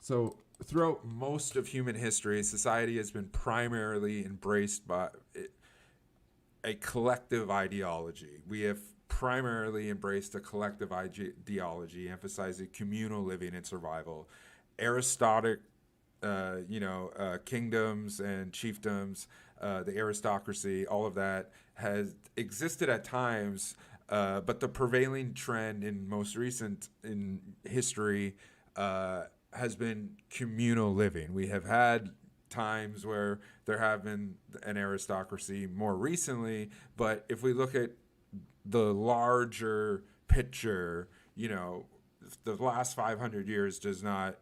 So throughout most of human history, society has been primarily embraced by a collective ideology. We have primarily embraced a collective ideology, emphasizing communal living and survival. Aristocratic, kingdoms and chiefdoms, the aristocracy, all of that has existed at times, but the prevailing trend in most recent in history has been communal living. We have had times where there have been an aristocracy more recently, but if we look at the larger picture, the last 500 years does not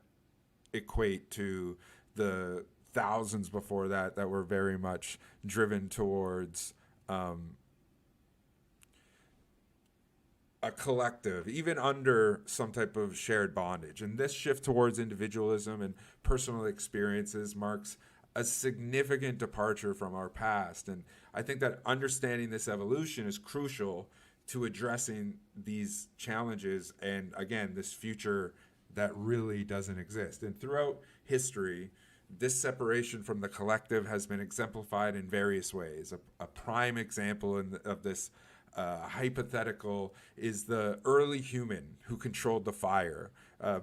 equate to the thousands before that were very much driven towards a collective, even under some type of shared bondage. And this shift towards individualism and personal experiences marks a significant departure from our past. And I think that understanding this evolution is crucial to addressing these challenges and, again, this future that really doesn't exist. And throughout history, this separation from the collective has been exemplified in various ways. A prime example of this hypothetical is the early human who controlled the fire.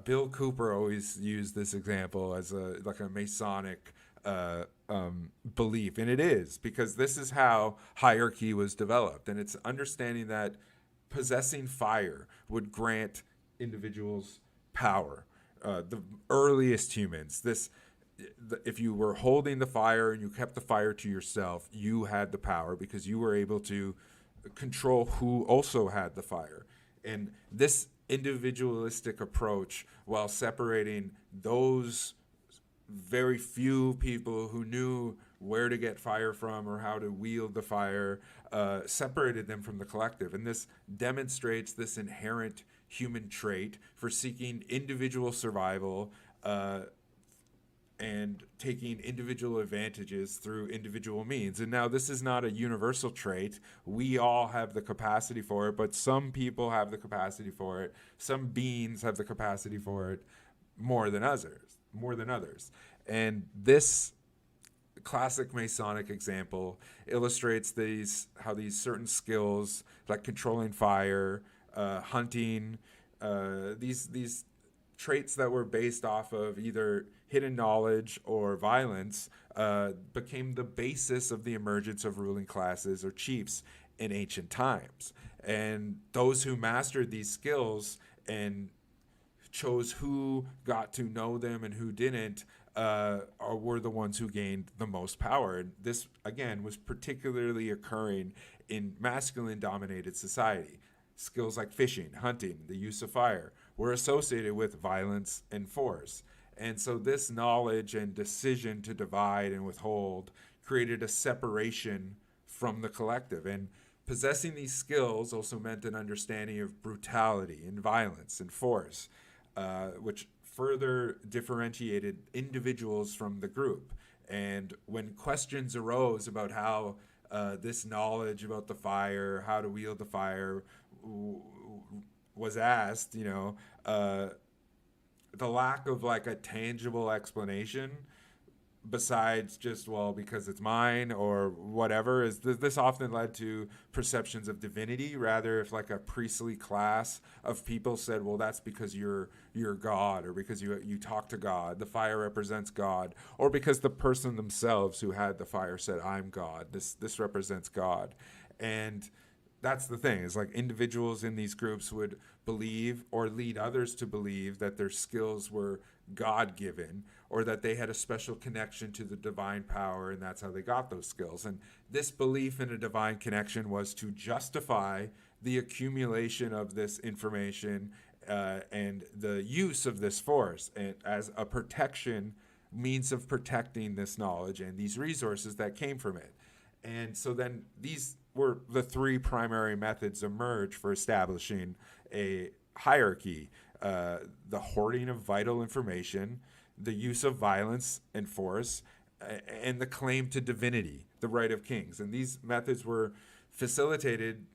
Bill Cooper always used this example as a Masonic belief, and it is because this is how hierarchy was developed, and it's understanding that possessing fire would grant individuals power. The earliest humans, if you were holding the fire and you kept the fire to yourself, you had the power because you were able to control who also had the fire. And this individualistic approach, while separating those very few people who knew where to get fire from or how to wield the fire, separated them from the collective. And this demonstrates this inherent human trait for seeking individual survival and taking individual advantages through individual means. And now this is not a universal trait. We all have the capacity for it, but some people have the capacity for it. Some beings have the capacity for it more than others. And this classic Masonic example illustrates how these certain skills, like controlling fire, hunting, these traits that were based off of either hidden knowledge or violence, became the basis of the emergence of ruling classes or chiefs in ancient times. And those who mastered these skills and chose who got to know them and who didn't were the ones who gained the most power. And this, again, was particularly occurring in masculine-dominated society. Skills like fishing, hunting, the use of fire were associated with violence and force. And so this knowledge and decision to divide and withhold created a separation from the collective. And possessing these skills also meant an understanding of brutality and violence and force, which further differentiated individuals from the group. And when questions arose about how this knowledge about the fire, how to wield the fire, was asked, the lack of a tangible explanation besides just, well, because it's mine or whatever, is this often led to perceptions of divinity. Rather, if a priestly class of people said, well, that's because you're God, or because you talk to God, the fire represents God, or because the person themselves who had the fire said, I'm God, this represents God. And that's the thing, is individuals in these groups would believe or lead others to believe that their skills were God-given, or that they had a special connection to the divine power, and that's how they got those skills. And this belief in a divine connection was to justify the accumulation of this information and the use of this force and as a means of protecting this knowledge and these resources that came from it. And so then these were the three primary methods emerge for establishing a hierarchy: the hoarding of vital information, the use of violence and force, and the claim to divinity, the right of kings. And these methods were facilitated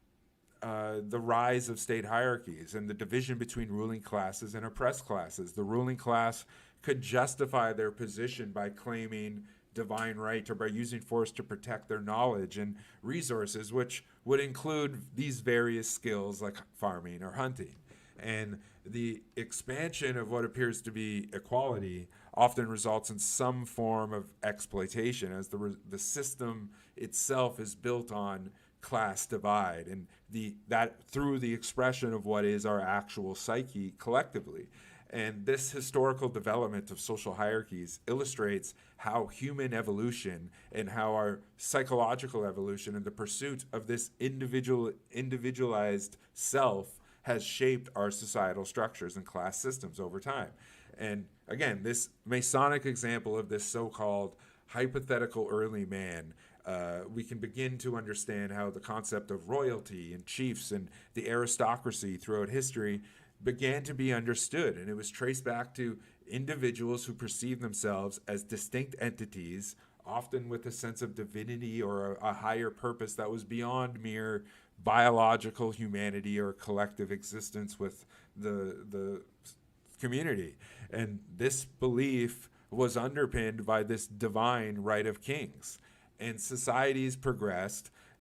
the rise of state hierarchies and the division between ruling classes and oppressed classes. The ruling class could justify their position by claiming divine right or by using force to protect their knowledge and resources, which would include these various skills like farming or hunting. And the expansion of what appears to be equality often results in some form of exploitation, as the system itself is built on class divide, and that through the expression of what is our actual psyche collectively. And this historical development of social hierarchies illustrates how human evolution and how our psychological evolution and the pursuit of this individualized self has shaped our societal structures and class systems over time. And again, this Masonic example of this so-called hypothetical early man, we can begin to understand how the concept of royalty and chiefs and the aristocracy throughout history began to be understood. And it was traced back to individuals who perceived themselves as distinct entities, often with a sense of divinity or a higher purpose that was beyond mere biological humanity or collective existence with the community. And this belief was underpinned by this divine right of kings. And societies progressed